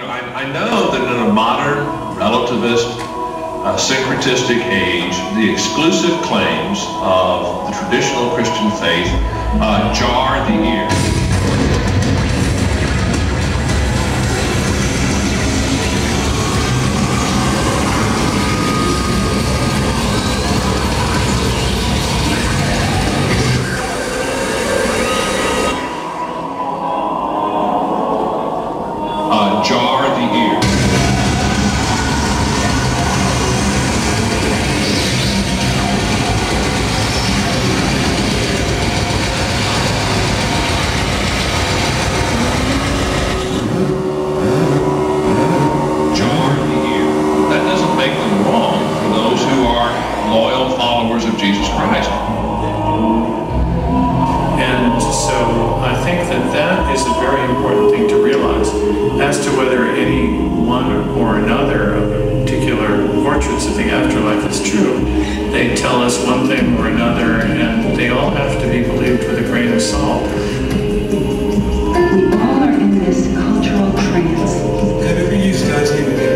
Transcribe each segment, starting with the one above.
I know that in a modern, relativist, syncretistic age, the exclusive claims of the traditional Christian faith jar the ear. Jar the ear. That doesn't make them wrong for those who are loyal followers of Jesus Christ. And so I think that is a very important thing to realize as to whether any one or another of the particular portraits of the afterlife is true. They tell us one thing or another, and they all have to be believed with a grain of salt. We all are in this cultural trance. Have you ever used God's name in vain?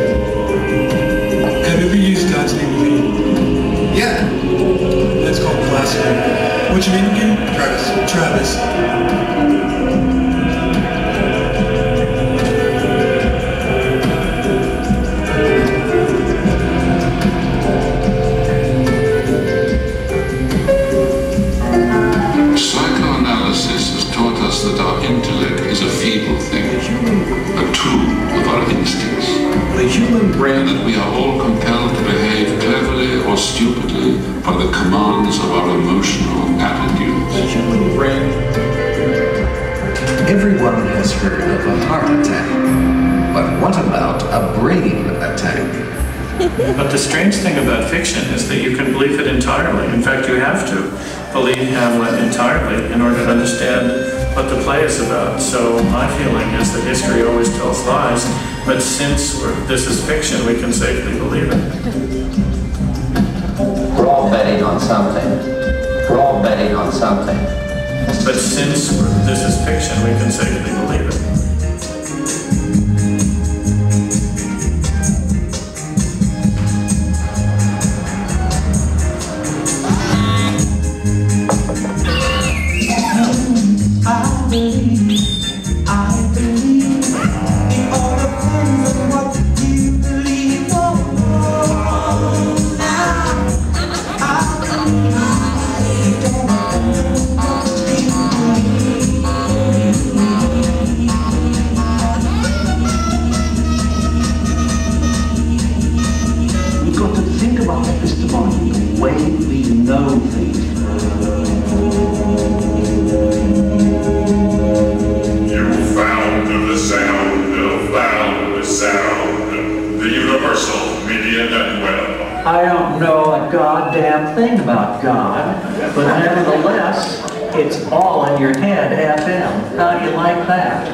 Have you ever used God's name in vain? Yeah. That's called blasphemy. What's your name again? Travis. Psychoanalysis has taught us that our intellect is a feeble thing, a tool of our instincts. The human brain. And that we are all compelled to behave cleverly or stupidly by the commands of our emotional attitudes. The human brain. Everyone has heard of a heart attack, but what about a brain attack? But the strange thing about fiction is that you can believe it entirely. In fact, you have to believe Hamlet entirely in order to understand what the play is about. So my feeling is that history always tells lies, but since this is fiction, we can safely believe it. We're all betting on something. We're all betting on something. But since this is fiction, we can safely believe it. I don't know a goddamn thing about God, but nevertheless, it's all in your head FM. How do you like that?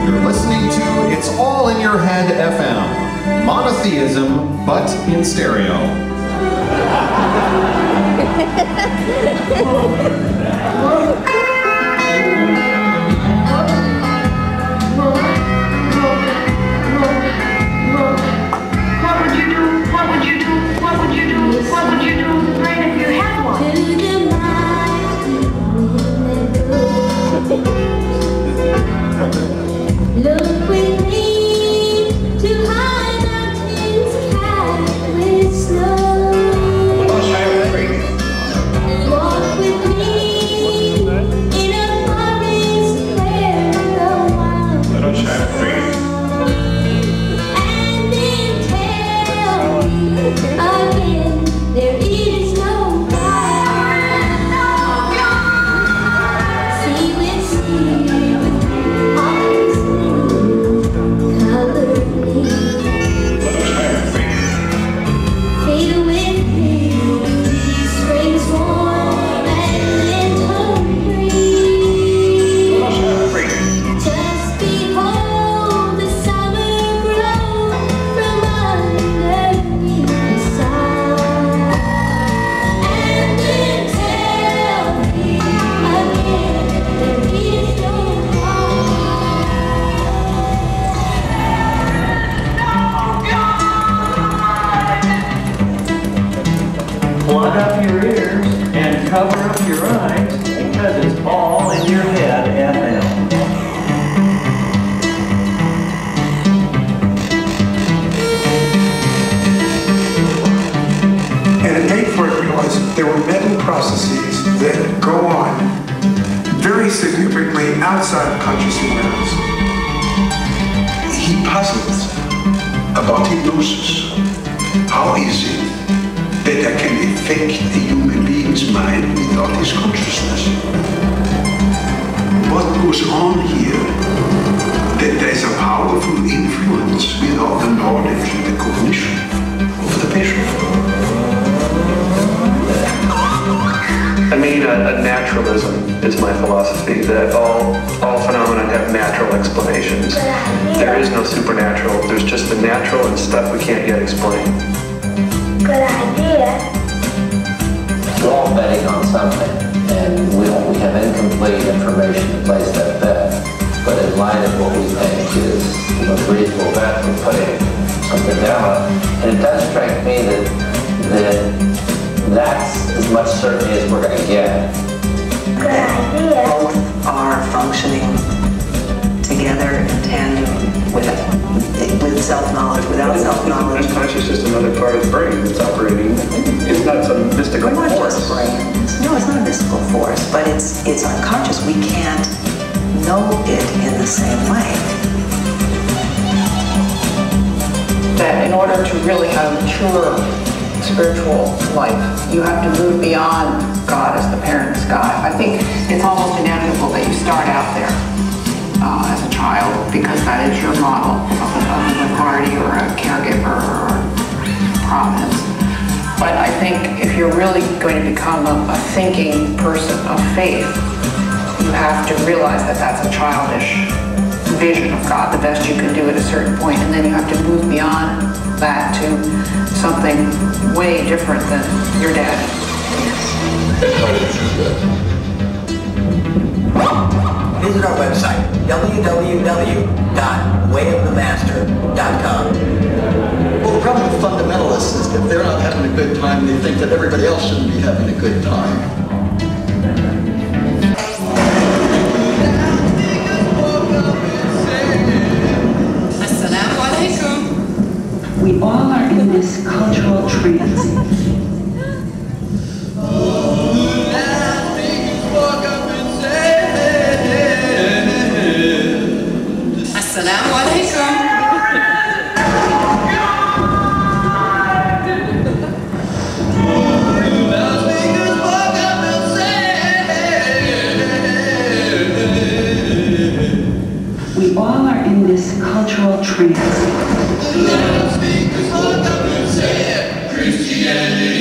You're listening to It's All in Your Head FM. Monotheism, but in stereo. What would you do with the brain if you had one? Look with me to high mountains capped with snow. Walk with me cover up your eyes because it's all in your head FM. And it paid for it because there were mental processes that go on very significantly outside of conscious awareness. He puzzles about hypnosis. How is it that I can affect a human being's mind without his consciousness? What goes on here? That there's a powerful influence without the knowledge and the cognition of the patient. I mean, a naturalism is my philosophy, that all phenomena have natural explanations. There is no supernatural, there's just the natural and stuff we can't yet explain. Good idea. We're all betting on something, and we have incomplete information to place that bet. But in light of what we think is the most reasonable bet, we're putting something down. And it does strike me that that's as much certainty as we're going to get. Good idea. Both are functioning together in tandem with self-knowledge, without self-knowledge. Isn't conscious just another part of the brain that's operating? It's not some mystical force. Not just brain. No, it's not a mystical force, but it's unconscious. We can't know it in the same way. That in order to really have a mature spiritual life, you have to move beyond God as the parent sky. I think it's almost inevitable that you start out there as a child because that is your model of an authority or a caregiver or providence. But I think if you're really going to become a thinking person of faith, you have to realize that that's a childish vision of God, the best you can do at a certain point, and then you have to move beyond that to something way different than your dad. Visit our website, www.wayofthemaster.com. Well, the problem with fundamentalists is if they're not having a good time, they think that everybody else shouldn't be having a good time. We all are in this cultural trance. Assalamu alaikum. We all are in this cultural trance. Christianity.